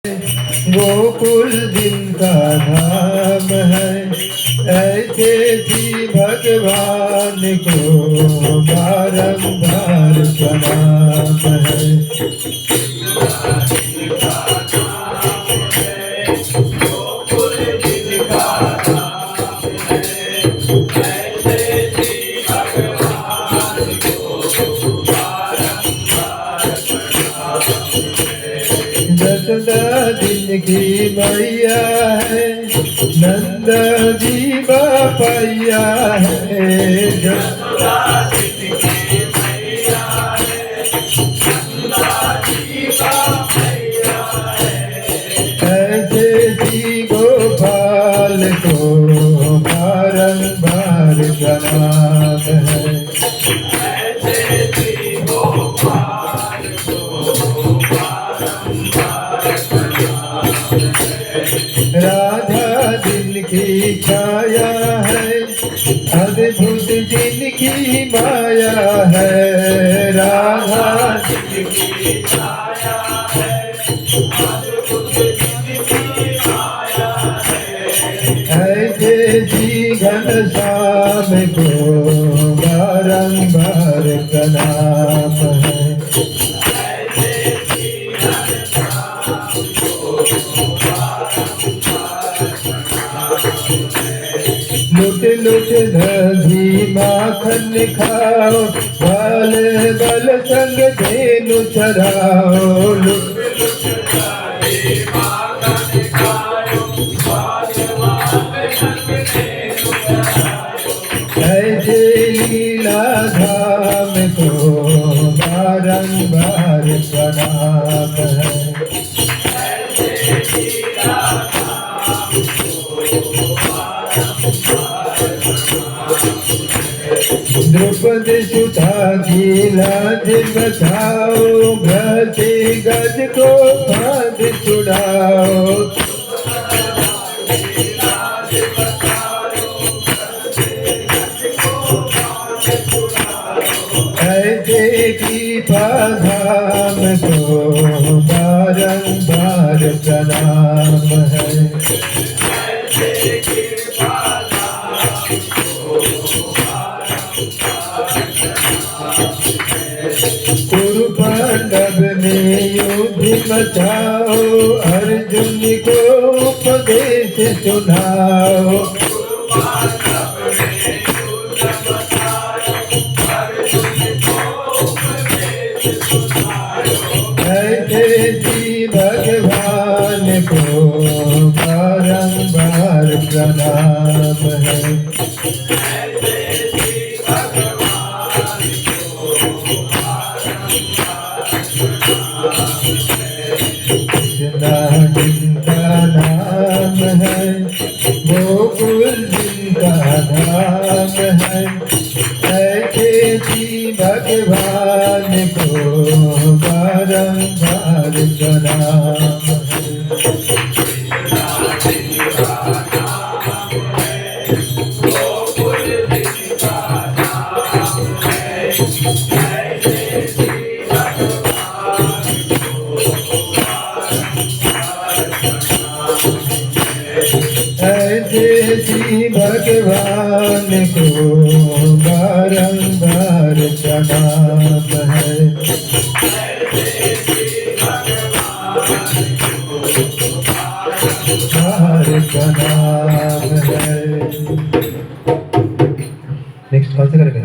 गोकुल जिनका धाम है, ऐसे भी भगवान को बारंबार प्रणाम है। दसदा दिन की मैया है, नंद जी बापैया है। दसदा दिन की मैया है, नंद जी बापैया है। ऐसे जी गोपाल को बारंबार प्रणाम है। राधा दिन की छाया है, अद्भुत जिनकी माया है। राधा दिन की छाया है, अद्भुत जिनकी माया है। ऐसे जी घनश्याम को बारंबार प्रणाम है। लुट लुट दही माखन खाओ, बाल बल संग धेनु चराओ। लुट लुट दही माखन खाओ, बाल बल संग धेनु चराओ। ऐसे लीला धाम को बारंबार प्रणाम है। द्रौपदी सुधा की लाज बचाओ, घसी गज को फांद छुड़ाओ। ऐसे कृपा धाम को बारंबार प्रणाम है। कुरु पांडव में युद्ध मचाओ, अर्जुन को उपदेश सुनाओ। ऐसे जी भगवान को बारंबार प्रणाम है। कृष्णा जिनका नाम है, गोकुल जिनका धाम है। ऐसे जी भगवान को बारंबार प्रणाम है। ऐसे जी भगवान को बारंबार प्रणाम है। बार प्रणाम है। नेक्स्ट कौन सा करेगा?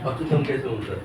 अब तो तुम कैसे होता है?